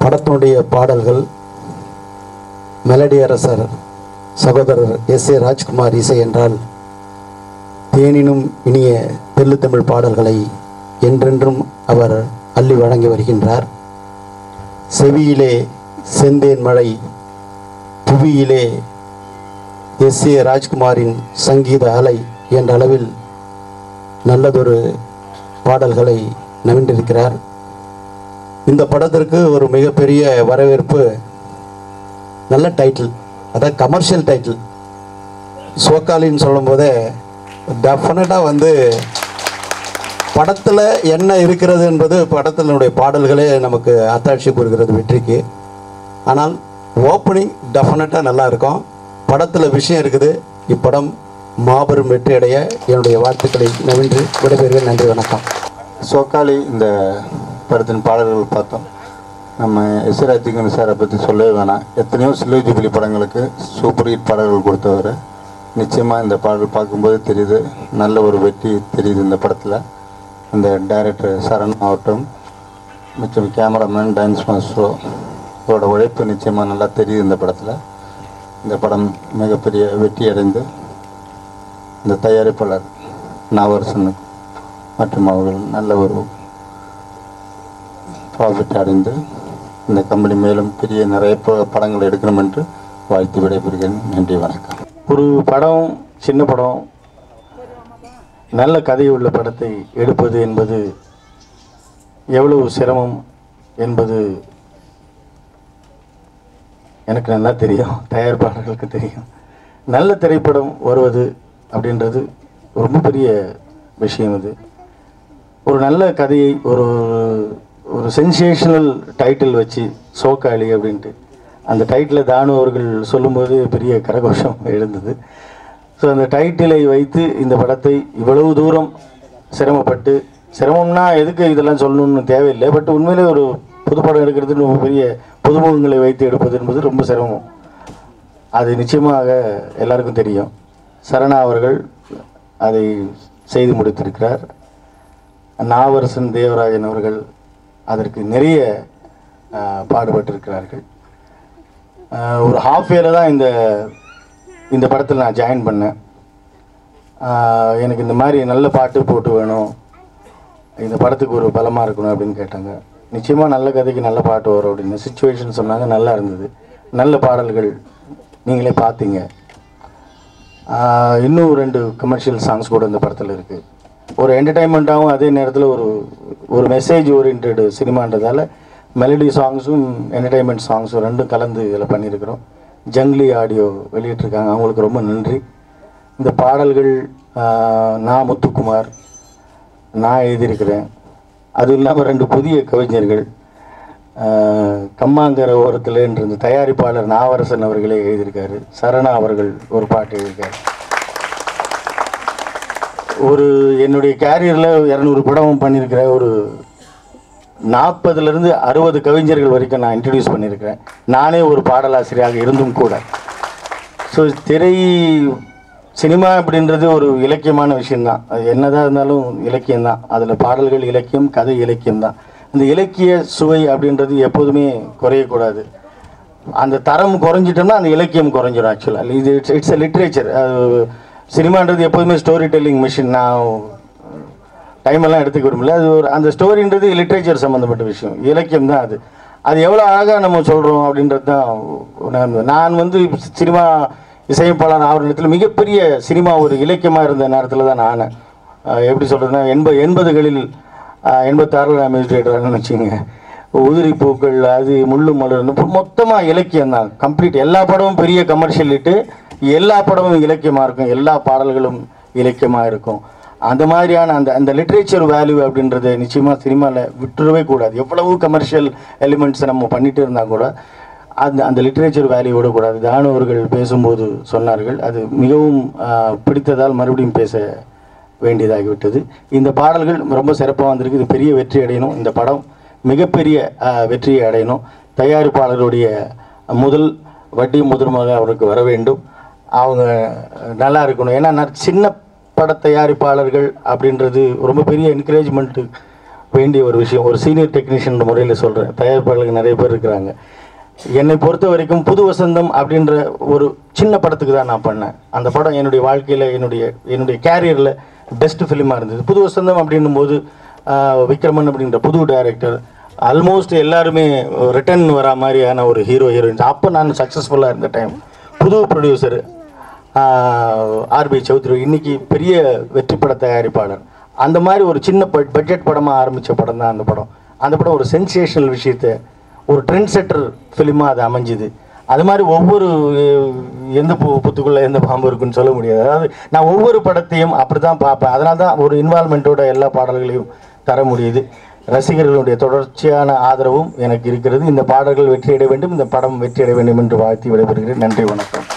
படத்தினுடைய பாடல்கள் மெலடி அரசர் சகோதரர் எஸ்.ஏ. ராஜ்குமார் இசை என்றால் தேனினும் இனிய தெள்ளு தமிழ் பாடல்களை என்றென்றும் அவர் அள்ளி வழங்கி வருகின்றார். செவியிலே செந்தேன் மழை, புவியிலே எஸ்.ஏ. ராஜ்குமாரின் சங்கீத அலை என்ற அளவில் நல்லதொரு பாடல்களை நவின்றிருக்கிறார். இந்த படத்திற்கு ஒரு மிகப்பெரிய வரவேற்பு. நல்ல டைட்டில், அதாவது கமர்ஷியல் டைட்டில். சோக்காலின்னு சொல்லும் போதே டெஃபினட்டாக படத்தில் என்ன இருக்கிறது என்பது படத்தினுடைய பாடல்களே நமக்கு அத்தாட்சி கூறுகிறது வெற்றிக்கு. ஆனால் ஓப்பனிங் டெஃபினட்டாக நல்லா இருக்கும். படத்தில் விஷயம் இருக்குது. இப்படம் மாபெரும் வெற்றி அடைய என்னுடைய வாழ்த்துக்களை நவின்று விடைபெறுகிறேன். நன்றி, வணக்கம். சோக்காளி இந்த படத்தின் பாடல்கள் பார்த்தோம். நம்ம எஸ்.ஏ. ராஜ்குமார் சாரை பற்றி சொல்லவே வேணாம். எத்தனையோ சில்வர் ஜூபிலி படங்களுக்கு சூப்பர் ஹிட் பாடல்கள் கொடுத்தவர். நிச்சயமாக இந்த பாடல் பார்க்கும்போது தெரியுது, நல்ல ஒரு வெற்றி தெரியுது இந்த படத்தில். இந்த டைரக்டர் சரண் ஆகட்டும், மிச்சம் கேமராமேன், டான்ஸ் மாஸ்டரோ அவரோட உழைப்பு நிச்சயமாக நல்லா தெரியுது இந்த படத்தில். இந்த படம் மிகப்பெரிய வெற்றி அடைந்து இந்த தயாரிப்பாளர் நாவரசனுக்கு மற்றும் அவர்கள் நல்ல ஒரு ப்ராஃபிட் அடைந்து இந்த கம்பெனி மேலும் பெரிய நிறைய படங்கள் எடுக்கணும் என்று வாழ்த்து விடைபெறுகிறேன். நன்றி, வணக்கம். ஒரு படம், சின்ன படம், நல்ல கதை உள்ள படத்தை எடுப்பது என்பது எவ்வளவு சிரமம் என்பது எனக்கு நல்லா தெரியும், தயாரிப்பாளர்களுக்கு தெரியும். நல்ல திரைப்படம் வருவது அப்படின்றது ரொம்ப பெரிய விஷயம். அது ஒரு நல்ல கதையை ஒரு ஒரு சென்சேஷனல் டைட்டில் வச்சு சோக்காளி அப்படின்ட்டு அந்த டைட்டிலை தானு அவர்கள் சொல்லும்போது பெரிய கரகோஷம் எழுந்தது. ஸோ அந்த டைட்டிலை வைத்து இந்த படத்தை இவ்வளவு தூரம் சிரமப்பட்டு, சிரமம்னா எதுக்கு இதெல்லாம் சொல்லணும்னு தேவையில்லை, பட் உண்மையிலே ஒரு புதுப்படம் எடுக்கிறது ரொம்ப பெரிய புதுமுகங்களை வைத்து எடுப்பது என்பது ரொம்ப சிரமம். அது நிச்சயமாக எல்லாருக்கும் தெரியும். சரணா அவர்கள் அதை செய்து முடித்திருக்கிறார். நாவரசன் தேவராஜன் அவர்கள் அதற்கு நிறைய பாடுபட்டிருக்கிறார்கள். ஒரு ஹாஃப் இயரில் தான் இந்த படத்தில் நான் ஜாயின் பண்ணேன். எனக்கு இந்த மாதிரி நல்ல பாட்டு போட்டு வேணும், இந்த படத்துக்கு ஒரு பலமாக இருக்கணும் அப்படின்னு கேட்டாங்க. நிச்சயமாக நல்ல கதைக்கு நல்ல பாட்டு வரும் அப்படின்னு சிச்சுவேஷன் சொன்னாங்க. நல்லா இருந்தது, நல்ல பாடல்கள் நீங்களே பார்த்தீங்க. இன்னும் 2 கமர்ஷியல் சாங்ஸ் கூட இந்த படத்தில் இருக்குது. ஒரு என்டர்டைன்மெண்ட்டாகவும் அதே நேரத்தில் ஒரு மெசேஜ் ஓரியன்ட் சினிமான்றதால மெலடி சாங்ஸும் என்டர்டைன்மெண்ட் சாங்ஸும் 2 கலந்து இதில் பண்ணியிருக்கிறோம். ஜங்லி ஆடியோ வெளியிட்டிருக்காங்க, அவங்களுக்கு ரொம்ப நன்றி. இந்த பாடல்கள் நான் முத்துக்குமார் நான் எழுதியிருக்கிறேன். அதுவும் இல்லாமல் 2 புதிய கவிஞர்கள் கம்மாங்கர ஓரத்தில் என்ற இந்த தயாரிப்பாளர் நாவரசன் அவர்களே எழுதியிருக்காரு. சரணா அவர்கள் ஒரு பாட்டு எழுதியிருக்காரு. ஒரு என்னுடைய கேரியரில் 200 படம் பண்ணியிருக்கிற ஒரு 40லேருந்து 60 கவிஞர்கள் வரைக்கும் நான் இன்ட்ரடியூஸ் பண்ணியிருக்கிறேன். நானே ஒரு பாடலாசிரியராக இருந்தும் கூட. ஸோ சினிமா அப்படின்றது ஒரு இலக்கியமான விஷயந்தான். அது என்னதான் இருந்தாலும் இலக்கியம்தான். அதில் பாடல்கள் இலக்கியம், கதை இலக்கியம்தான். இந்த இலக்கிய சுவை அப்படின்றது எப்போதுமே குறையக்கூடாது. அந்த தரம் குறைஞ்சிட்டோம்னா அந்த இலக்கியம் குறைஞ்சிடும். ஆக்சுவலாக இது இட்ஸ் எ லிட்ரேச்சர். சினிமான்றது எப்போதுமே ஸ்டோரி டெல்லிங் மிஷின். நான் டைமெல்லாம் எடுத்துக்க விரும்பல. அது அந்த ஸ்டோரின்றது லிட்ரேச்சர் சம்மந்தப்பட்ட விஷயம், இலக்கியம் தான். அது எவ்வளோ அழகாக நம்ம சொல்கிறோம் அப்படின்றது தான். நான் சினிமா இசையமைப்பாளர் ஆகிற நேரத்தில் மிகப்பெரிய சினிமா ஒரு இலக்கியமாக இருந்த நேரத்தில் தான் நான் எப்படி சொல்கிறதுனா 80களில் 86 நான் மியூசிக் வச்சுக்கோங்க. உதிரி பூக்கள், அது முள்ளு மலர், மொத்தமாக இலக்கியம் தான். கம்ப்ளீட் எல்லா படமும் பெரிய கமர்ஷியல் ஹிட்டு, எல்லா படமும் இலக்கியமாக இருக்கும், எல்லா பாடல்களும் இலக்கியமாக இருக்கும். அந்த மாதிரியான அந்த லிட்ரேச்சர் வேல்யூ அப்படின்றத நிச்சயமாக சினிமாவில் விட்டுறவே கூடாது. எவ்வளவு கமர்ஷியல் எலிமெண்ட்ஸை நம்ம பண்ணிகிட்டு இருந்தால் கூட அந்த லிட்ரேச்சர் வேல்யூ விடக்கூடாது. தானு அவர்கள் பேசும்போது சொன்னார்கள், அது மிகவும் பிடித்ததால் மறுபடியும் பேச வேண்டியதாகிவிட்டது. இந்த பாடல்கள் ரொம்ப சிறப்பாக வந்திருக்கு. இது பெரிய வெற்றி அடையணும். இந்த படம் மிகப்பெரிய வெற்றியை அடையணும். தயாரிப்பாளருடைய முதல் வட்டி முதன்மாக அவருக்கு வர வேண்டும். அவங்க நல்லா இருக்கணும். ஏன்னா சின்ன பட தயாரிப்பாளர்கள் அப்படின்றது ரொம்ப பெரிய என்கரேஜ்மெண்ட்டு வேண்டிய ஒரு விஷயம். ஒரு சீனியர் டெக்னீஷியன் முறையில் சொல்கிறேன், தயாரிப்பாளர்கள் நிறைய பேர் இருக்கிறாங்க. என்னை பொறுத்த வரைக்கும் புது வசந்தம் அப்படின்ற ஒரு சின்ன படத்துக்கு தான் நான் பண்ணேன். அந்த படம் என்னுடைய வாழ்க்கையில் என்னுடைய கேரியரில் பெஸ்ட் ஃபிலிமாக இருந்தது. புது வசந்தம் அப்படின்னும் போது விக்ரமன் அப்படின்ற புது டைரக்டர், ஆல்மோஸ்ட் எல்லாருமே ரிட்டர்ன் வரா மாதிரியான ஒரு ஹீரோயின்ஸ். அப்போ நான் சக்ஸஸ்ஃபுல்லாக இருந்த டைம். புது ப்ரொடியூசர் ஆர்பி சௌத்ரி, இன்னைக்கு பெரிய வெற்றி பட தயாரிப்பாளர். அந்த மாதிரி ஒரு சின்ன பட்ஜெட் படமாக ஆரம்பித்த படம் தான் அந்த படம். அந்த படம் ஒரு சென்சேஷனல் விஷயத்தை, ஒரு ட்ரெண்ட் செட்டர் ஃபிலிமாக அது அமைஞ்சுது. அது மாதிரி ஒவ்வொரு எந்த புத்துக்குள்ளே எந்த பாம்பு இருக்குன்னு சொல்ல முடியாது. அதாவது நான் ஒவ்வொரு படத்தையும் அப்படி தான் பார்ப்பேன். அதனால தான் ஒரு இன்வால்மெண்ட்டோட எல்லா பாடல்களையும் தர முடியுது. ரசிகர்களுடைய தொடர்ச்சியான ஆதரவும் எனக்கு இருக்கிறது. இந்த பாடல்கள் வெற்றியடைய வேண்டும், இந்த படம் வெற்றியடைய வேண்டும் என்று வாழ்த்தி விடைபெறுகிறேன். நன்றி, வணக்கம்.